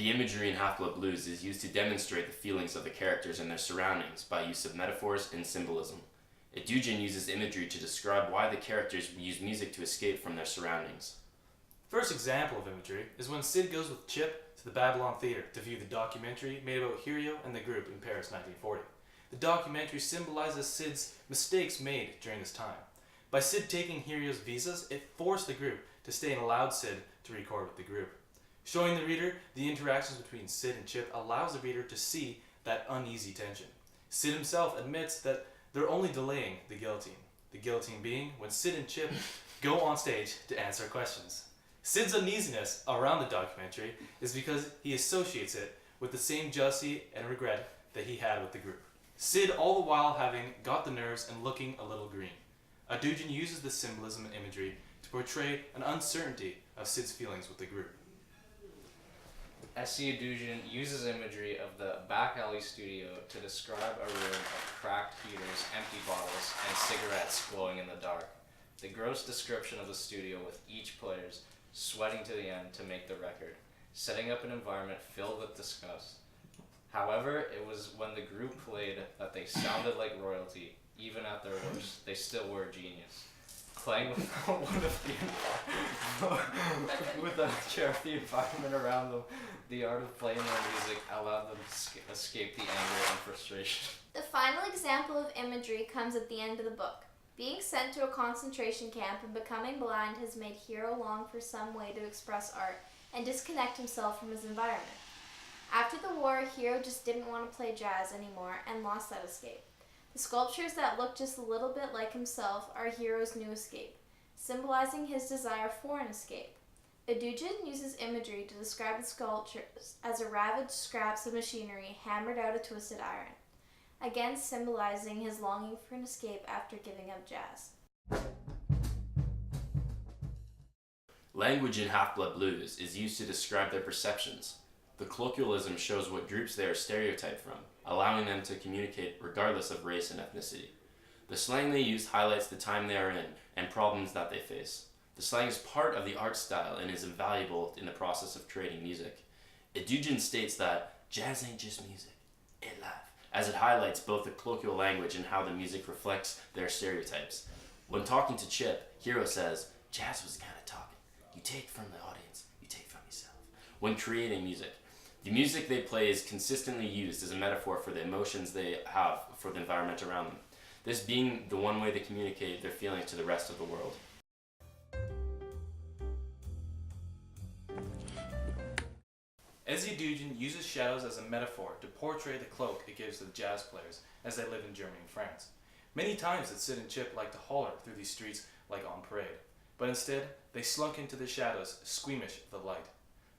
The imagery in Half-Blood Blues is used to demonstrate the feelings of the characters and their surroundings by use of metaphors and symbolism. Edugin uses imagery to describe why the characters use music to escape from their surroundings. First example of imagery is when Sid goes with Chip to the Babylon Theatre to view the documentary made about Hero and the group in Paris 1940. The documentary symbolizes Sid's mistakes made during this time. By Sid taking Hero's visas, it forced the group to stay and allowed Sid to record with the group. Showing the reader the interactions between Sid and Chip allows the reader to see that uneasy tension. Sid himself admits that they're only delaying the guillotine. The guillotine being when Sid and Chip go on stage to answer questions. Sid's uneasiness around the documentary is because he associates it with the same jealousy and regret that he had with the group. Sid all the while having got the nerves and looking a little green. Edugin uses this symbolism and imagery to portray an uncertainty of Sid's feelings with the group. S.C. Edugin uses imagery of the back alley studio to describe a room of cracked heaters, empty bottles, and cigarettes glowing in the dark. The gross description of the studio with each player's sweating to the end to make the record, setting up an environment filled with disgust. However, it was when the group played that they sounded like royalty. Even at their worst, they still were a genius. Playing without without a care of the environment around them, the art of playing their music allowed them to escape the anger and frustration. The final example of imagery comes at the end of the book. Being sent to a concentration camp and becoming blind has made Hero long for some way to express art and disconnect himself from his environment. After the war, Hero just didn't want to play jazz anymore and lost that escape. The sculptures that look just a little bit like himself are Hero's new escape, symbolizing his desire for an escape. Edugin uses imagery to describe the sculptures as a ravaged scraps of machinery hammered out of twisted iron, again symbolizing his longing for an escape after giving up jazz. Language in Half-Blood Blues is used to describe their perceptions. The colloquialism shows what groups they are stereotyped from, allowing them to communicate regardless of race and ethnicity. The slang they use highlights the time they are in and problems that they face. The slang is part of the art style and is invaluable in the process of creating music. Edugin states that jazz ain't just music, it's life, as it highlights both the colloquial language and how the music reflects their stereotypes. When talking to Chip, Hero says, jazz was the kind of talking you take from the audience, you take from yourself. When creating music, the music they play is consistently used as a metaphor for the emotions they have for the environment around them, this being the one way they communicate their feelings to the rest of the world. S.C. Edugin uses shadows as a metaphor to portray the cloak it gives to the jazz players as they live in Germany and France. Many times that Sid and Chip like to holler through these streets like on parade, but instead they slunk into the shadows, squeamish of the light.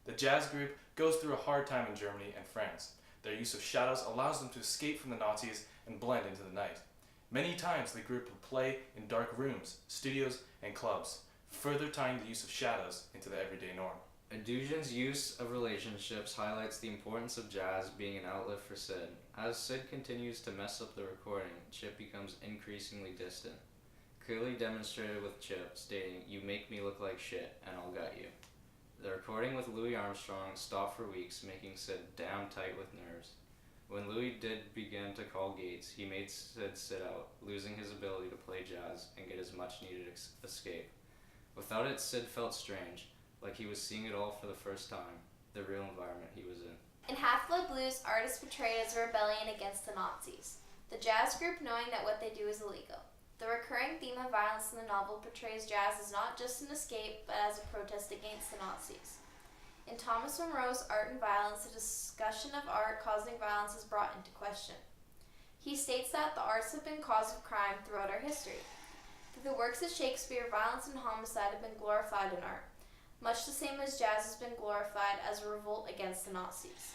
The jazz group goes through a hard time in Germany and France. Their use of shadows allows them to escape from the Nazis and blend into the night. Many times the group will play in dark rooms, studios, and clubs, further tying the use of shadows into the everyday norm. Edugin's use of relationships highlights the importance of jazz being an outlet for Sid. As Sid continues to mess up the recording, Chip becomes increasingly distant. Clearly demonstrated with Chip stating, "You make me look like shit, and I'll gut you." The recording with Louis Armstrong stopped for weeks, making Sid damn tight with nerves. When Louis did begin to call Gates, he made Sid sit out, losing his ability to play jazz and get his much-needed escape. Without it, Sid felt strange, like he was seeing it all for the first time, the real environment he was in. In Half-Blood Blues, art is portrayed as a rebellion against the Nazis, the jazz group knowing that what they do is illegal. The recurring theme of violence in the novel portrays jazz as not just an escape, but as a protest against the Nazis. In Thomas Monroe's Art and Violence, a discussion of art causing violence is brought into question. He states that the arts have been cause of crime throughout our history. Through the works of Shakespeare, violence and homicide have been glorified in art, much the same as jazz has been glorified as a revolt against the Nazis.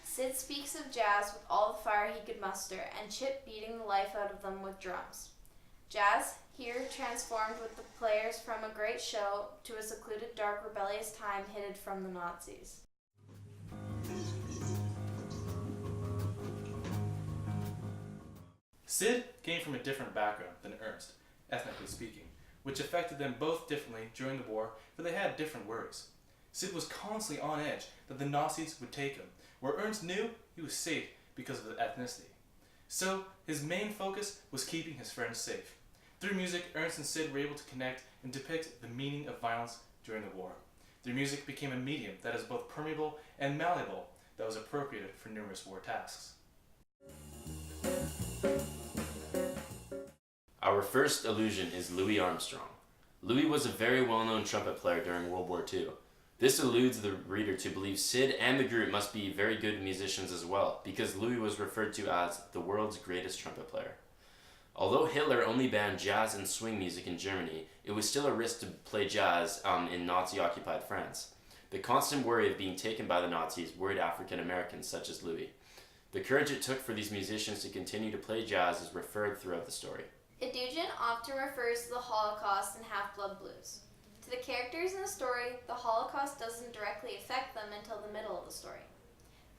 Sid speaks of jazz with all the fire he could muster, and Chip beating the life out of them with drums. Jazz, here transformed with the players from a great show to a secluded, dark, rebellious time hidden from the Nazis. Sid came from a different background than Ernst, ethnically speaking, which affected them both differently during the war, for they had different worries. Sid was constantly on edge that the Nazis would take him, where Ernst knew he was safe because of his ethnicity. So, his main focus was keeping his friends safe. Through music, Ernst and Sid were able to connect and depict the meaning of violence during the war. Their music became a medium that is both permeable and malleable, that was appropriated for numerous war tasks. Our first allusion is Louis Armstrong. Louis was a very well-known trumpet player during World War II. This alludes the reader to believe Sid and the group must be very good musicians as well, because Louis was referred to as the world's greatest trumpet player. Although Hitler only banned jazz and swing music in Germany, it was still a risk to play jazz in Nazi-occupied France. The constant worry of being taken by the Nazis worried African Americans such as Louis. The courage it took for these musicians to continue to play jazz is referred throughout the story. Idugin often refers to the Holocaust in Half-Blood Blues. To the characters in the story, the Holocaust doesn't directly affect them until the middle of the story.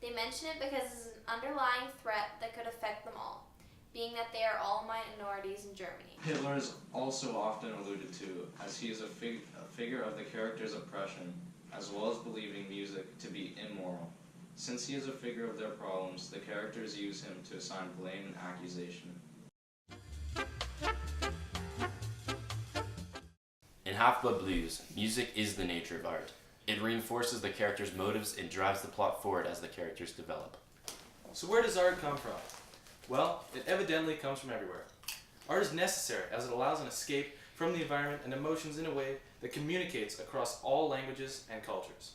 They mention it because it's an underlying threat that could affect them all, being that they are all minorities in Germany. Hitler is also often alluded to, as he is a figure of the character's oppression, as well as believing music to be immoral. Since he is a figure of their problems, the characters use him to assign blame and accusation. In Half-Blood Blues, music is the nature of art. It reinforces the characters' motives and drives the plot forward as the characters develop. So where does art come from? Well, it evidently comes from everywhere. Art is necessary as it allows an escape from the environment and emotions in a way that communicates across all languages and cultures.